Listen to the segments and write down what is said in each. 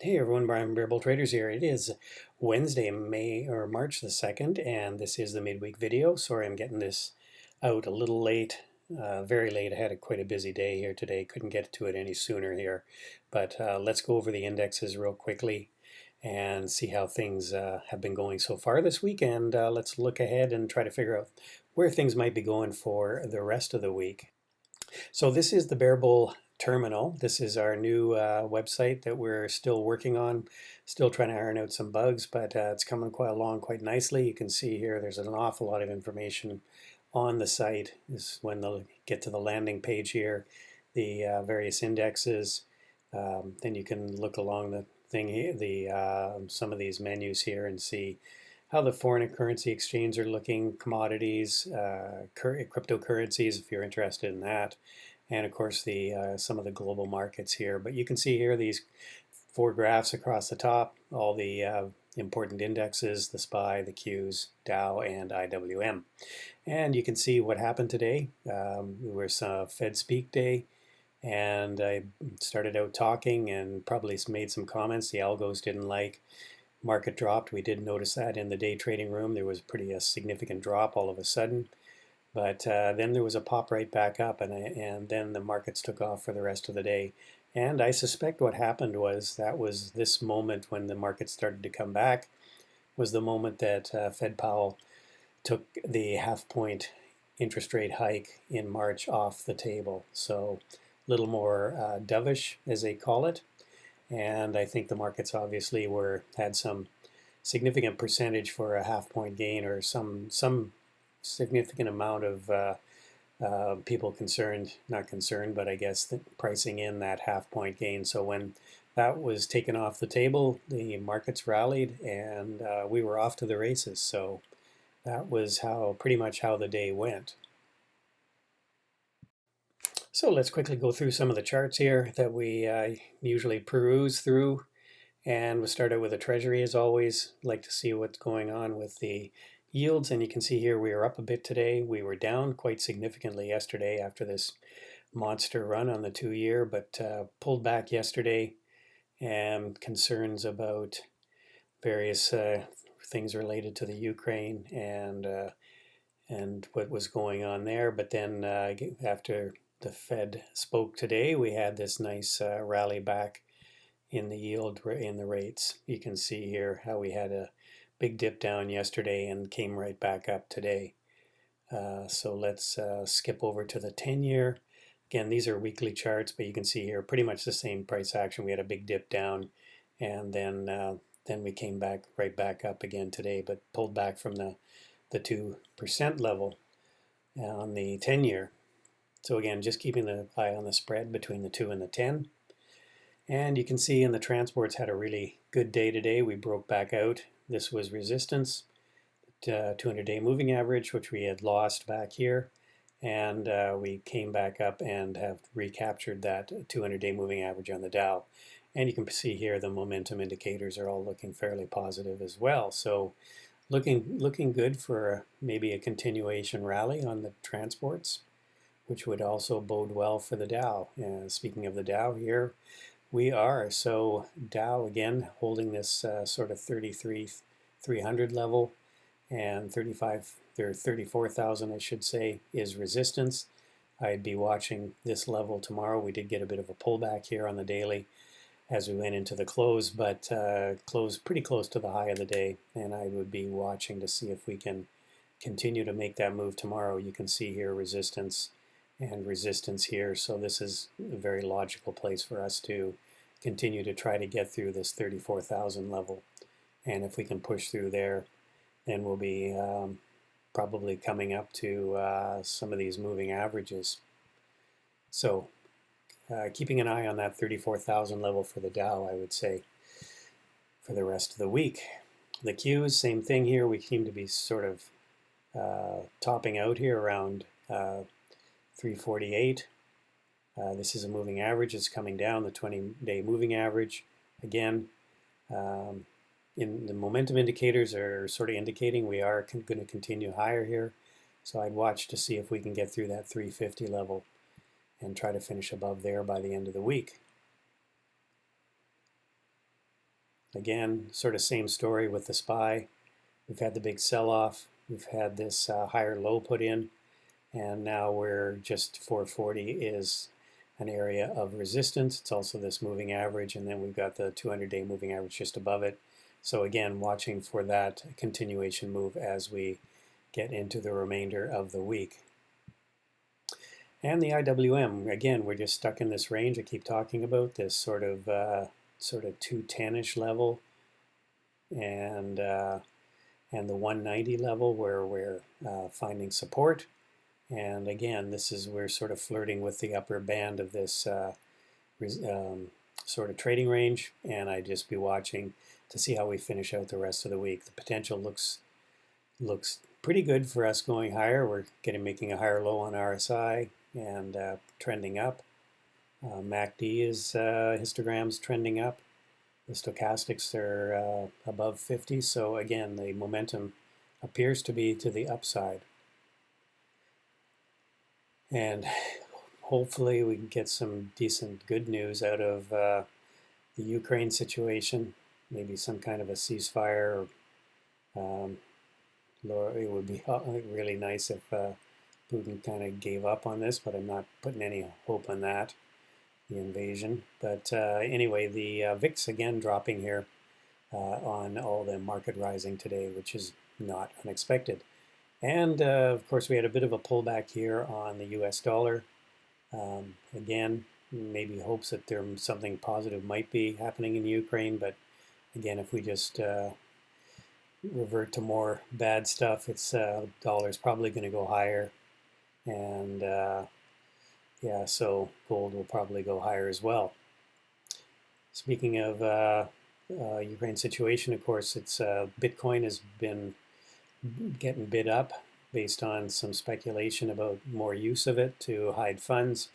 Hey everyone, Brian Bearable Traders here. It is Wednesday, March the 2nd, and this is the midweek video. Sorry I'm getting this out a little late, very late. I had quite a busy day here today. Couldn't get to it any sooner here. But let's go over the indexes real quickly and see how things have been going so far this week. And let's look ahead and try to figure out where things might be going for the rest of the week. So this is the Bearable Terminal. This is our new website that we're still working on, still trying to iron out some bugs, but it's coming quite along quite nicely. You can see here there's an awful lot of information on the site. This is when they'll get to the landing page here, the various indexes. Then you can look along the thing here, some of these menus here, and see how the foreign currency exchange are looking, commodities, cryptocurrencies if you're interested in that, and of course the some of the global markets here. But you can see here these four graphs across the top, all the important indexes, the SPY, the Qs, Dow, and IWM. And you can see what happened today. It was Fed Speak Day, and I started out talking and probably made some comments the algos didn't like. Market dropped. We did notice that in the day trading room. There was a significant drop all of a sudden. But then there was a pop right back up, and then the markets took off for the rest of the day. And I suspect what happened was this moment when the market started to come back was the moment that Fed Powell took the half-point interest rate hike in March off the table. So a little more dovish, as they call it. And I think the markets obviously had some significant percentage for a half-point gain, or some significant amount of people not concerned, but I guess pricing in that half-point gain. So when that was taken off the table, the markets rallied, and we were off to the races. So that was pretty much how the day went. So let's quickly go through some of the charts here that we usually peruse through. And we'll start out with the Treasury as always. Like to see what's going on with the yields. And you can see here we are up a bit today. We were down quite significantly yesterday after this monster run on the 2-year, but pulled back yesterday. And concerns about various things related to the Ukraine and what was going on there. But then after the Fed spoke today, we had this nice rally back in the yield in the rates. You can see here how we had a big dip down yesterday and came right back up today. So let's skip over to the 10-year. Again, these are weekly charts, but you can see here pretty much the same price action. We had a big dip down, and then we came right back up again today, but pulled back from the 2% level on the 10-year. So again, just keeping the eye on the spread between the 2 and the 10. And you can see in the transports had a really good day today. We broke back out. This was resistance, 200-day moving average, which we had lost back here. And we came back up and have recaptured that 200-day moving average on the Dow. And you can see here the momentum indicators are all looking fairly positive as well. So looking good for maybe a continuation rally on the transports, which would also bode well for the Dow. Speaking of the Dow here, we are. So Dow again holding this sort of 33,300 level, and 34,000 I should say is resistance. I'd be watching this level tomorrow. We did get a bit of a pullback here on the daily as we went into the close, but closed pretty close to the high of the day, and I would be watching to see if we can continue to make that move tomorrow. You can see here resistance and resistance here, so this is a very logical place for us to continue to try to get through this 34,000 level. And if we can push through there, then we'll be probably coming up to some of these moving averages. So keeping an eye on that 34,000 level for the Dow, I would say, for the rest of the week. The Qs, same thing here. We seem to be sort of topping out here around 348. This is a moving average. It's coming down, the 20-day moving average. Again, in the momentum indicators are sort of indicating we are going to continue higher here. So I'd watch to see if we can get through that 350 level and try to finish above there by the end of the week. again, sort of same story with the SPY. We've had the big sell-off. We've had this higher low put in, and now we're just 440 is an area of resistance. It's also this moving average, and then we've got the 200-day moving average just above it. So again, watching for that continuation move as we get into the remainder of the week. And the IWM, again, we're just stuck in this range I keep talking about, this sort of 210-ish level, and the 190 level where we're finding support. And again, we're sort of flirting with the upper band of this sort of trading range, and I'd just be watching to see how we finish out the rest of the week. The potential looks pretty good for us going higher. We're making a higher low on RSI and trending up. MACD is histogram's trending up. The stochastics are above 50, so again, the momentum appears to be to the upside. And hopefully we can get some decent good news out of the Ukraine situation, maybe some kind of a ceasefire. It would be really nice if Putin kind of gave up on this, but I'm not putting any hope on that, the invasion. But anyway, the VIX again dropping here on all the market rising today, which is not unexpected. And of course, we had a bit of a pullback here on the US dollar. Again, maybe hopes that something positive might be happening in Ukraine, but again, if we just revert to more bad stuff, it's dollar's probably going to go higher, and yeah, so gold will probably go higher as well. Speaking of Ukraine situation, of course, it's Bitcoin has been getting bid up based on some speculation about more use of it to hide funds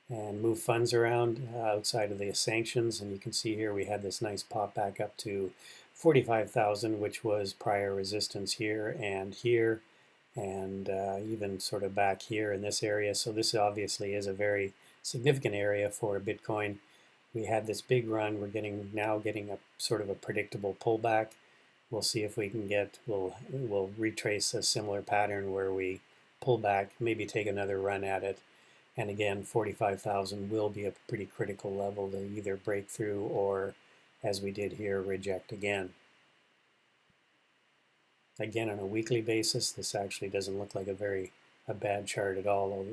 and move funds around outside of the sanctions. And you can see here we had this nice pop back up to 45,000, which was prior resistance here, and even sort of back here in this area. So this obviously is a very significant area for Bitcoin. We had this big run. We're now getting a sort of a predictable pullback. We'll see if we can we'll retrace a similar pattern where we pull back, maybe take another run at it. And again, 45,000 will be a pretty critical level to either break through or, as we did here, reject again. Again, on a weekly basis, this actually doesn't look like a bad chart at all.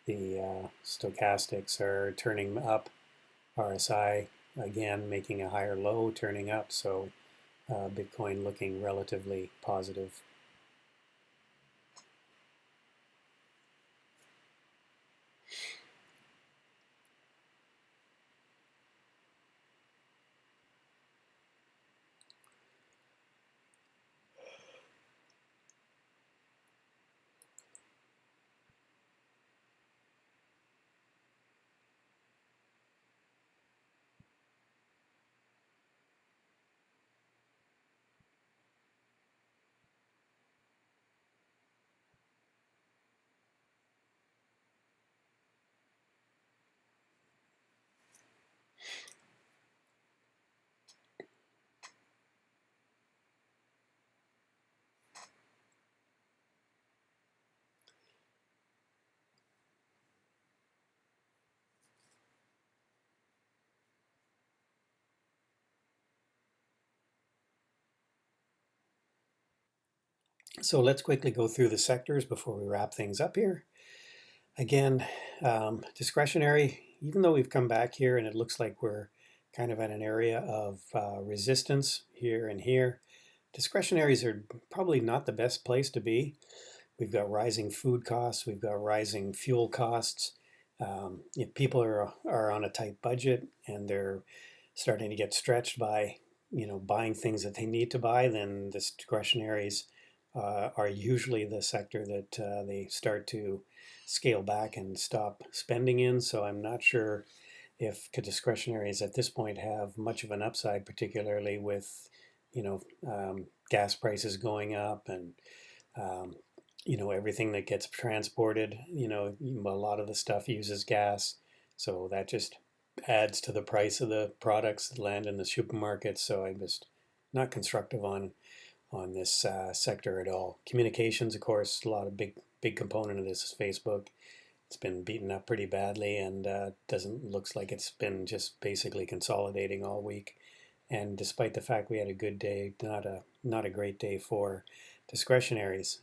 The stochastics are turning up. RSI, again, making a higher low, turning up. So Bitcoin looking relatively positive. So let's quickly go through the sectors before we wrap things up here. Again, discretionary, even though we've come back here and it looks like we're kind of at an area of resistance here and here, discretionaries are probably not the best place to be. We've got rising food costs, we've got rising fuel costs. If people are on a tight budget and they're starting to get stretched by buying things that they need to buy, then the discretionaries are usually the sector that they start to scale back and stop spending in. So I'm not sure if discretionaries at this point have much of an upside, particularly with gas prices going up and everything that gets transported. A lot of the stuff uses gas, so that just adds to the price of the products that land in the supermarkets. So I'm just not constructive on this sector at all. Communications, of course, a lot of big component of this is Facebook. It's been beaten up pretty badly, and doesn't looks like it's been just basically consolidating all week. And despite the fact we had a good day, not a great day for discretionaries.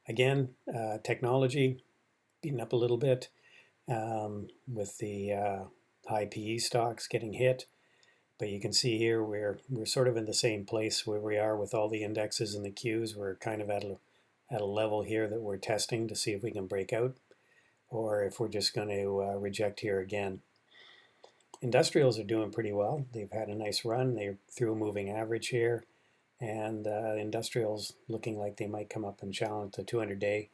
Again, technology beaten up a little bit, with the high PE stocks getting hit. But you can see here we're sort of in the same place where we are with all the indexes and the Qs. We're kind of at a level here that we're testing to see if we can break out, or if we're just going to reject here again. Industrials are doing pretty well. They've had a nice run. They're through a moving average here, and industrials looking like they might come up and challenge the 200-day.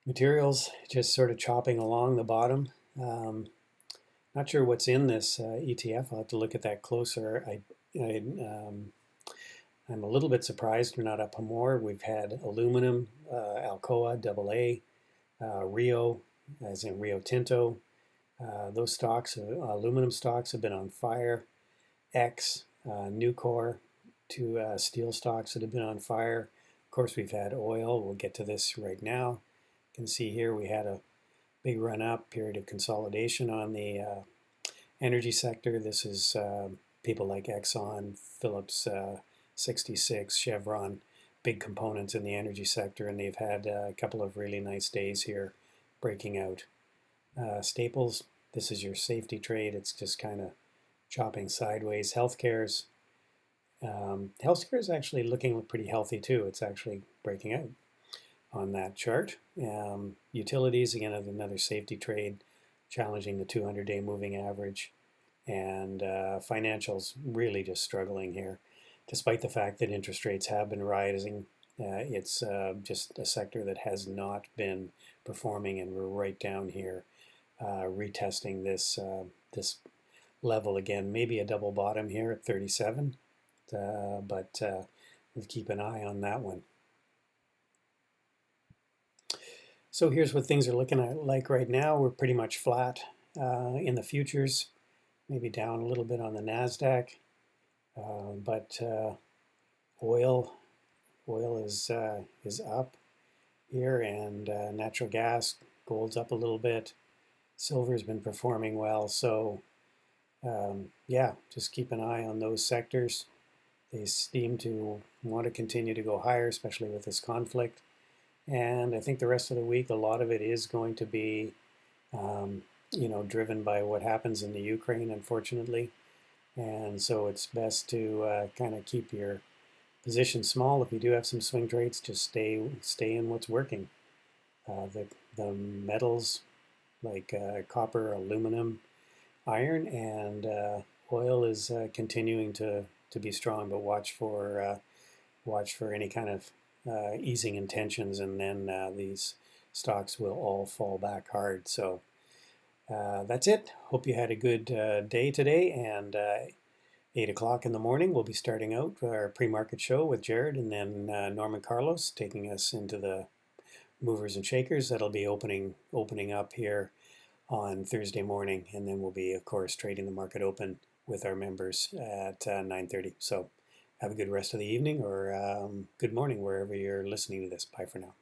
Materials just sort of chopping along the bottom. Not sure what's in this ETF. I'll have to look at that closer. I'm a little bit surprised we're not up more. We've had aluminum, Alcoa, AA, Rio, as in Rio Tinto. Those stocks, aluminum stocks, have been on fire. X, Nucor, two steel stocks that have been on fire. Of course, we've had oil. We'll get to this right now. You can see here we had a big run up, period of consolidation on the energy sector. This is people like Exxon, Phillips 66, Chevron, big components in the energy sector, and they've had a couple of really nice days here breaking out. Staples, this is your safety trade. It's just kind of chopping sideways. Healthcare is actually looking pretty healthy too. It's actually breaking out on that chart. Utilities, again, another safety trade, challenging the 200-day moving average. And financials really just struggling here. Despite the fact that interest rates have been rising, it's just a sector that has not been performing, and we're right down here retesting this level again. Maybe a double bottom here at 37, but we'll keep an eye on that one. So here's what things are looking like right now. We're pretty much flat in the futures, maybe down a little bit on the NASDAQ, but oil is up here, and natural gas, gold's up a little bit. Silver's been performing well, so yeah, just keep an eye on those sectors. They seem to want to continue to go higher, especially with this conflict. And I think the rest of the week, a lot of it is going to be, driven by what happens in the Ukraine, unfortunately. And so it's best to kind of keep your position small. If you do have some swing trades, just stay in what's working. The metals like copper, aluminum, iron, and oil is continuing to be strong, but watch for any kind of easing intentions, and then these stocks will all fall back hard. So that's it. Hope you had a good day today, and 8 o'clock in the morning we'll be starting out our pre-market show with Jared, and then Norman Carlos taking us into the movers and shakers. That'll be opening up here on Thursday morning, and then we'll be, of course, trading the market open with our members at 9:30. So have a good rest of the evening, or good morning wherever you're listening to this. Bye for now.